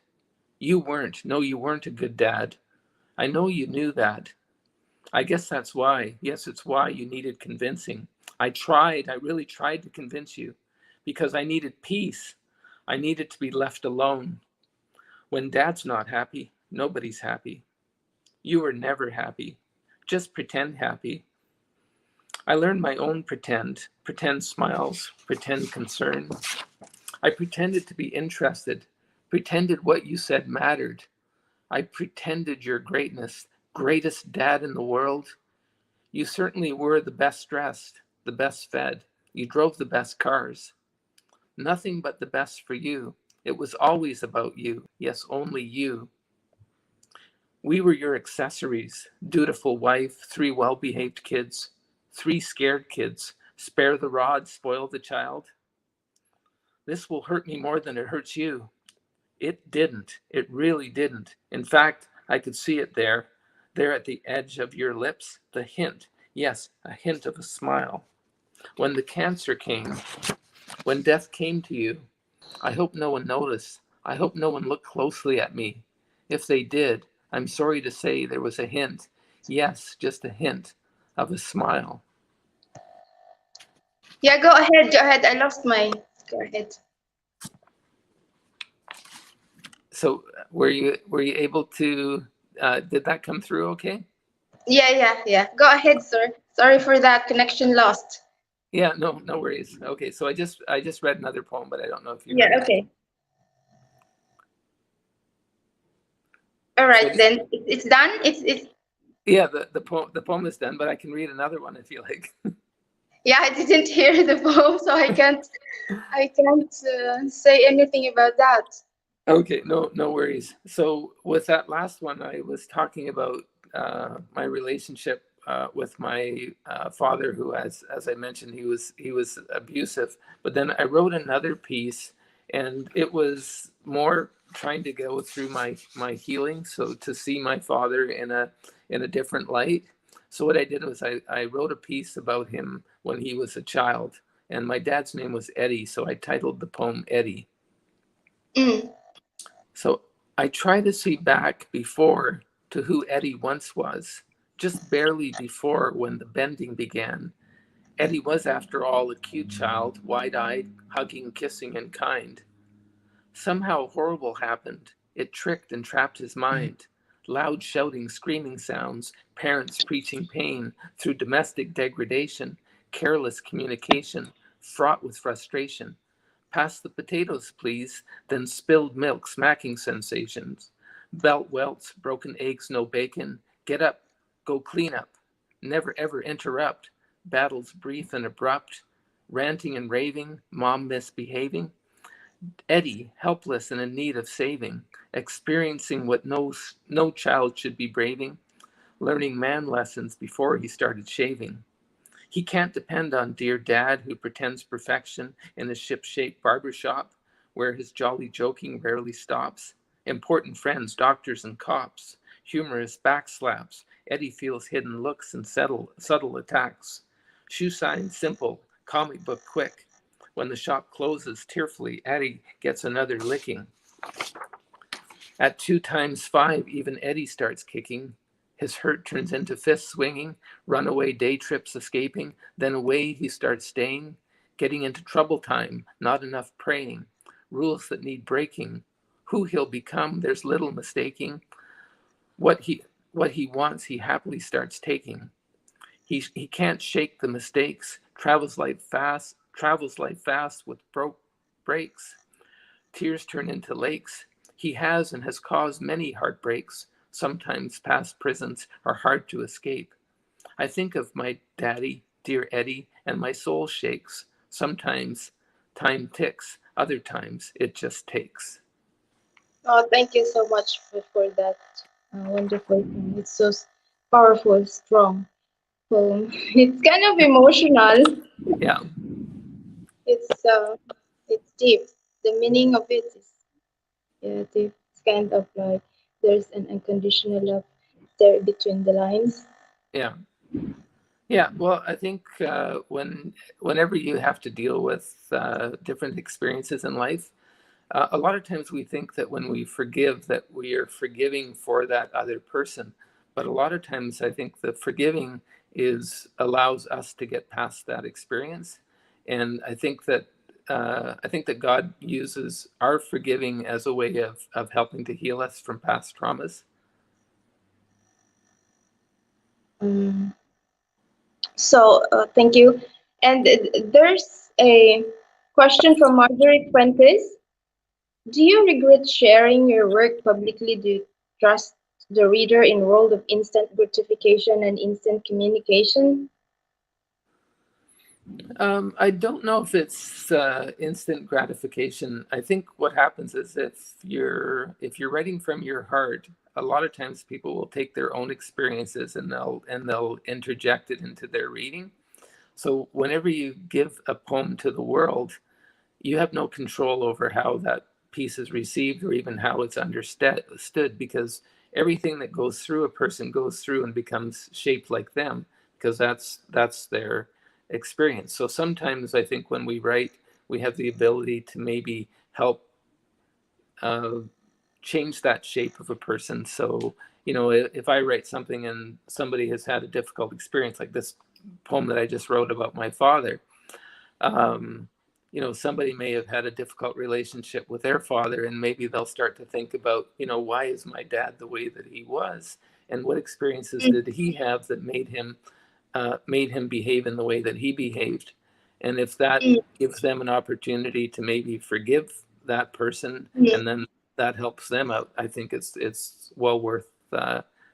You weren't. No, you weren't a good dad. I know you knew that. I guess that's why. Yes, it's why you needed convincing. I really tried to convince you because I needed peace. I needed to be left alone. When dad's not happy, nobody's happy. You were never happy. Just pretend happy. I learned my own pretend smiles, pretend concern. I pretended to be interested, pretended what you said mattered. I pretended your greatness, greatest dad in the world. You certainly were the best dressed, the best fed. You drove the best cars. Nothing but the best for you. It was always about you. Yes, only you. We were your accessories. Dutiful wife, 3 well-behaved kids, 3 scared kids. Spare the rod, spoil the child. This will hurt me more than it hurts you. It didn't. It really didn't. In fact, I could see it there at the edge of your lips, the hint. Yes, a hint of a smile. When the cancer came, when death came to you, I hope no one noticed. I hope no one looked closely at me. If they did, I'm sorry to say there was a hint. Yes, just a hint of a smile. yeah, go ahead, go ahead. I lost my. Go ahead. So, were you able to? Did that come through? Okay. Yeah, yeah, yeah. Go ahead, sir. Sorry for that connection lost. Yeah. No worries. Okay. So I just read another poem, but I don't know if you Yeah, heard it. okay. All So right, then it's done. It's yeah, the poem is done, but I can read another one if you like. yeah. I didn't hear the poem, so I can't say anything about that. Okay, no worries. So with that last one, I was talking about my relationship with my father, who, as I mentioned, he was abusive. But then I wrote another piece, and it was more trying to go through my healing, so to see my father in a different light. So what I did was I wrote a piece about him when he was a child, and my dad's name was Eddie, so I titled the poem Eddie. Mm. So I try to see back before to who Eddie once was, just barely before when the bending began. Eddie was, after all, a cute child, wide-eyed, hugging, kissing, and kind. Somehow horrible happened. It tricked and trapped his mind. Loud shouting, screaming sounds, parents preaching pain through domestic degradation, careless communication, fraught with frustration. Pass the potatoes, please, then spilled milk, smacking sensations. Belt welts, broken eggs, no bacon. Get up, go clean up. Never ever interrupt. Battles brief and abrupt. Ranting and raving, mom misbehaving. Eddie, helpless and in need of saving, experiencing what no child should be braving, learning man lessons before he started shaving. He can't depend on dear dad who pretends perfection in a ship-shaped barbershop where his jolly joking rarely stops. Important friends, doctors and cops, humorous backslaps. Eddie feels hidden looks and subtle attacks. Shoe signs simple, comic book quick. When the shop closes tearfully, Eddie gets another licking. At 2 times 5, even Eddie starts kicking. His hurt turns into fist swinging, runaway day trips escaping, then away he starts staying, getting into trouble time, not enough praying, rules that need breaking. Who he'll become, there's little mistaking. What he wants, he happily starts taking. He can't shake the mistakes, travels life fast with broke breaks. Tears turn into lakes. He has and has caused many heartbreaks. Sometimes past prisons are hard to escape. I think of my daddy, dear Eddie, and my soul shakes. Sometimes time ticks, other times it just takes. Oh, thank you so much for that wonderful thing. It's so powerful, strong poem. It's kind of emotional. Yeah, It's it's deep. The meaning of it is, yeah, deep. It's kind of like there's an unconditional love there between the lines. yeah. Yeah, well, I think whenever you have to deal with different experiences in life, a lot of times we think that when we forgive, that we are forgiving for that other person. But a lot of times I think the forgiving allows us to get past that experience. And I think that God uses our forgiving as a way of helping to heal us from past traumas. Mm. So thank you. And there's a question from Marjorie Fuentes. Do you regret sharing your work publicly? Do you trust the reader in world of instant gratification and instant communication? I don't know if it's instant gratification. I think what happens is if you're writing from your heart, a lot of times people will take their own experiences and they'll interject it into their reading. So whenever you give a poem to the world, you have no control over how that piece is received or even how it's understood, because everything that goes through a person goes through and becomes shaped like them, because that's their experience. So sometimes I think when we write, we have the ability to maybe help uh, change that shape of a person. So, if I write something and somebody has had a difficult experience, like this poem that I just wrote about my father, um, somebody may have had a difficult relationship with their father, and maybe they'll start to think about, why is my dad the way that he was, and what experiences Mm, did he have that made him behave in the way that he behaved, and if that mm, gives them an opportunity to maybe forgive that person, mm. and then that helps them out, I think it's well worth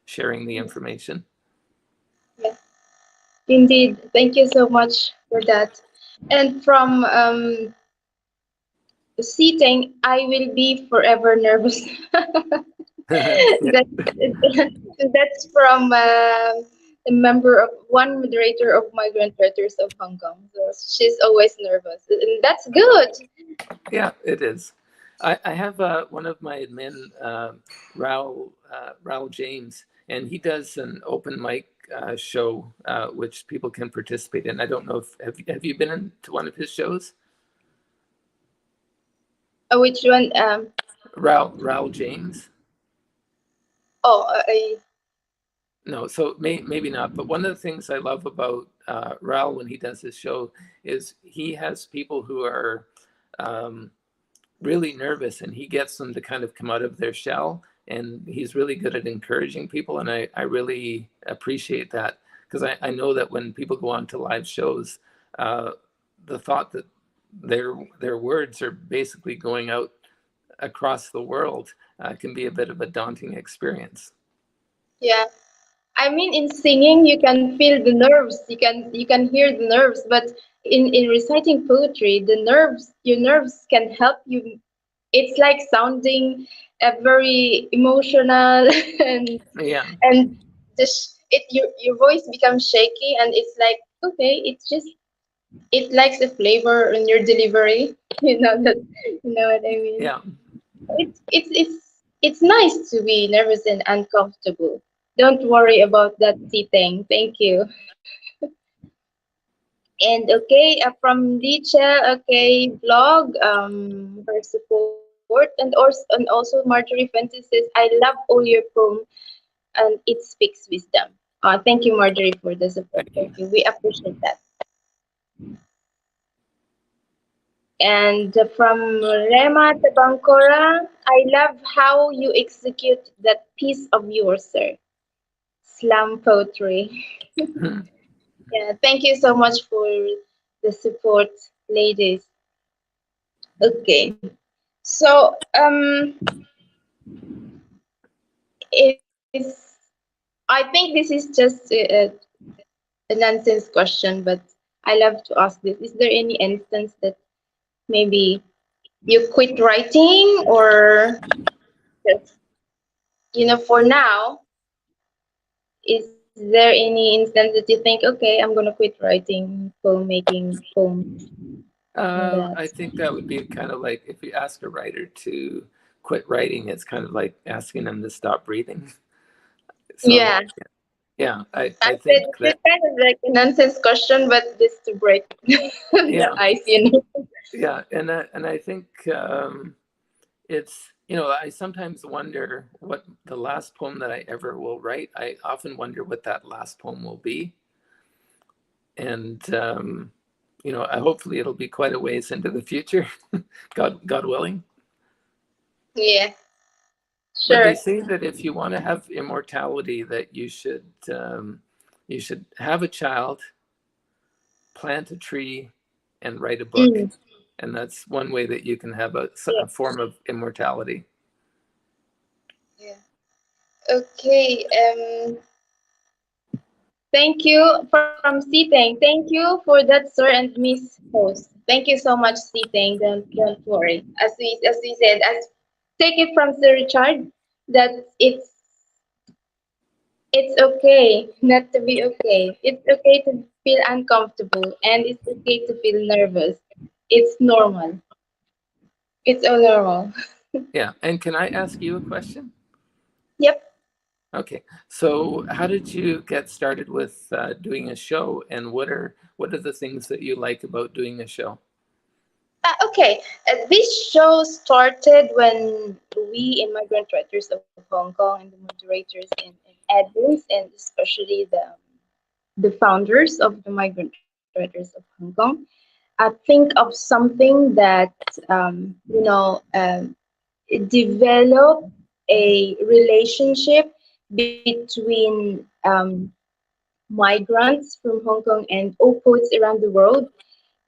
sharing the information. Yeah, indeed. Thank you so much for that. And from seating, I will be forever nervous. Yeah. that, that's from a member of one moderator of Migrant Writers of Hong Kong. So she's always nervous, and that's good. Yeah, it is. I have one of my admin, Raul James, and he does an open mic show which people can participate in. I don't know if have you been to one of his shows? Which one? Raul James. Oh, No, so maybe not. But one of the things I love about Raul when he does his show is he has people who are um, really nervous, and he gets them to kind of come out of their shell. And he's really good at encouraging people, and I really appreciate that, because I know that when people go on to live shows, uh, the thought that their words are basically going out across the world can be a bit of a daunting experience. yeah. I mean, in singing, you can feel the nerves. You can hear the nerves. But in reciting poetry, your nerves can help you. It's like sounding very emotional, and Yeah, and your voice becomes shaky, and it's like, okay, it likes a flavor in your delivery. You know what I mean. yeah. It's nice to be nervous and uncomfortable. Don't worry about that thing. Thank you. And okay, from Licha, okay, blog, her support, and also Marjorie Fenty says, I love all your poem, and it speaks wisdom. Thank you, Marjorie, for the support. Thank you. Thank you. We appreciate that. And from Rema Tabangkora, I love how you execute that piece of yours, sir. Slam poetry. Yeah, thank you so much for the support, ladies. Okay, so is I think this is just a nonsense question, but I love to ask this. Is there any instance that maybe you quit writing, or just, for now, is there any instance that you think, okay, I'm gonna quit writing, poem making poems, and I that? think that would be kind of like if you ask a writer to quit writing, it's kind of like asking them to stop breathing. So Yeah, yeah, I I said think this that kind of like a nonsense question, but this to break the yeah, ice. yeah, and I think it's I sometimes wonder what the last poem that I ever will write. I often wonder what that last poem will be, and I hopefully it'll be quite a ways into the future, God willing. Yeah, But they sure. say that if you want to have immortality, that you should have a child, plant a tree, and write a book, Mm, and that's one way that you can have yeah, a form of immortality. yeah. Okay. Thank you from Siteng. Thank you for that, sir and Miss Host. Thank you so much, Siteng. Don't worry. As we said, as take it from Sir Richard, that it's okay not to be okay. It's okay to feel uncomfortable, and it's okay to feel nervous. It's normal. It's all normal. Yeah. And can I ask you a question? Yep. Okay. So how did you get started with doing a show, and what are the things that you like about doing a show? Okay. This show started when we in Migrant Writers of Hong Kong and the moderators in admins, and especially the founders of the Migrant Writers of Hong Kong, think of something that develop a relationship between migrants from Hong Kong and all poets around the world,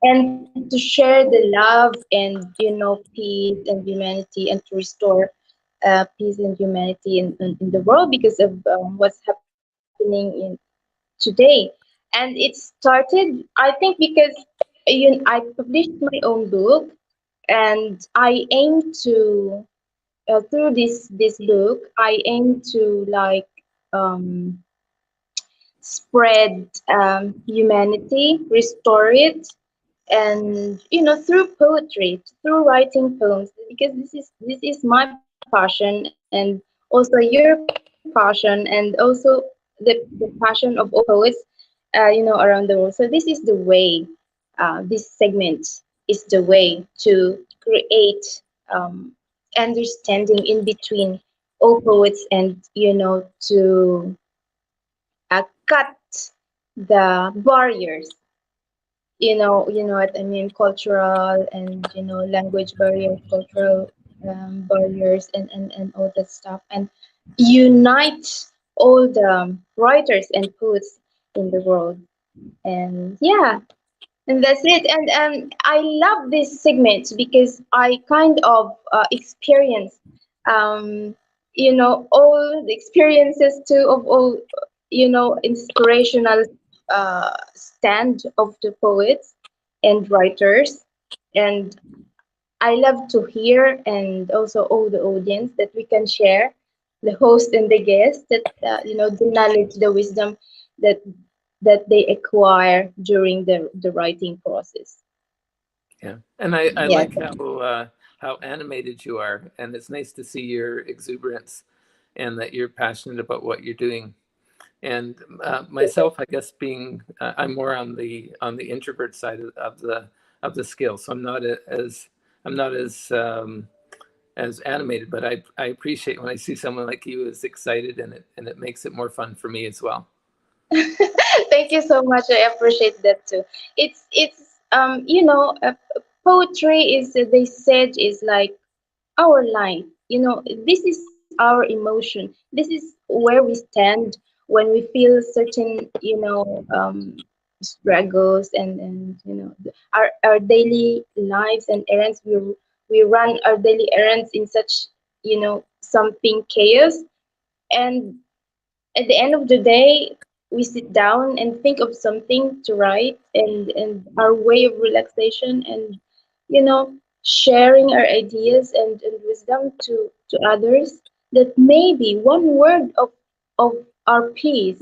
and to share the love and peace and humanity, and to restore peace and humanity in the world because of what's happening in today. And it started, I think, because I published my own book, and I aim to through this book, I aim to like um, spread humanity, restore it, And through poetry, through writing poems, because this is my passion, and also your passion, and also the passion of all poets, around the world. So this is the way, this segment is the way to create understanding in between all poets, and to cut the barriers, you know what I mean, cultural and language barriers, cultural barriers, and all that stuff, and unite all the writers and poets in the world. And yeah, and that's it. And I love this segment because I kind of experience, um, all the experiences too of all, inspirational stand of the poets and writers. And I love to hear, and also all the audience, that we can share, the host and the guest, that the knowledge, the wisdom that they acquire during the writing process. Yeah, and I Yeah. like how animated you are, and it's nice to see your exuberance, and that you're passionate about what you're doing. And myself, I guess, being I'm more on the introvert side of the scale, so I'm not as animated, but I appreciate when I see someone like you is excited, and it makes it more fun for me as well. Thank you so much. I appreciate that too. It's poetry is, they said, is like our life. This is our emotion. This is where we stand when we feel certain, struggles, and our daily lives and errands. We run our daily errands in such, something chaos, and at the end of the day, we sit down and think of something to write, and our way of relaxation, and sharing our ideas and wisdom to others, that maybe one word of our piece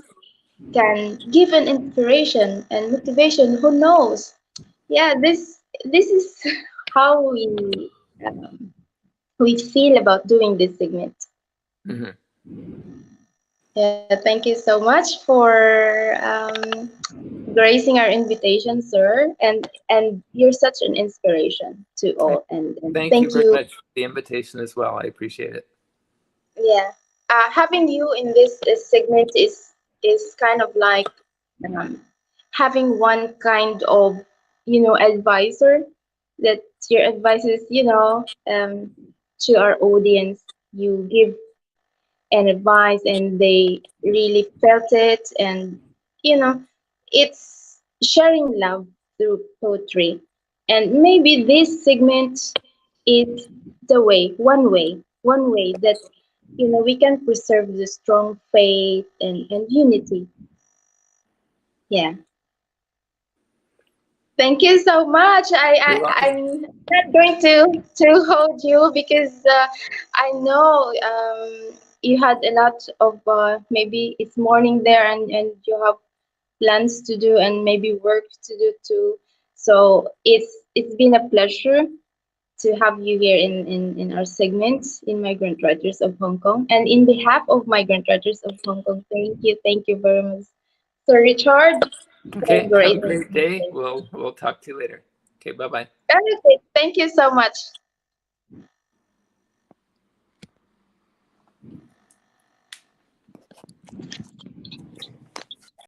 can give an inspiration and motivation. Who knows? Yeah, this is how we feel about doing this segment. Hmm. Yeah, thank you so much for gracing our invitation, sir. And you're such an inspiration to all. And Thank you thank very you. much for the invitation as well. I appreciate it. Yeah, having you in this segment is kind of like um, having one kind of advisor, that your advice is to our audience. You give an advice, and they really felt it, and it's sharing love through poetry. And maybe this segment is the way that we can preserve the strong faith and unity. Yeah, thank you so much. You're welcome. I'm not going to hold you, because I know you had a lot of, maybe it's morning there, and you have plans to do, and maybe work to do too. So it's been a pleasure to have you here in our segment in Migrant Writers of Hong Kong. And in behalf of Migrant Writers of Hong Kong, thank you very much, Sir Richard. Okay, have a Great. great day. We'll talk to you later. Okay, bye bye. Okay, thank you so much.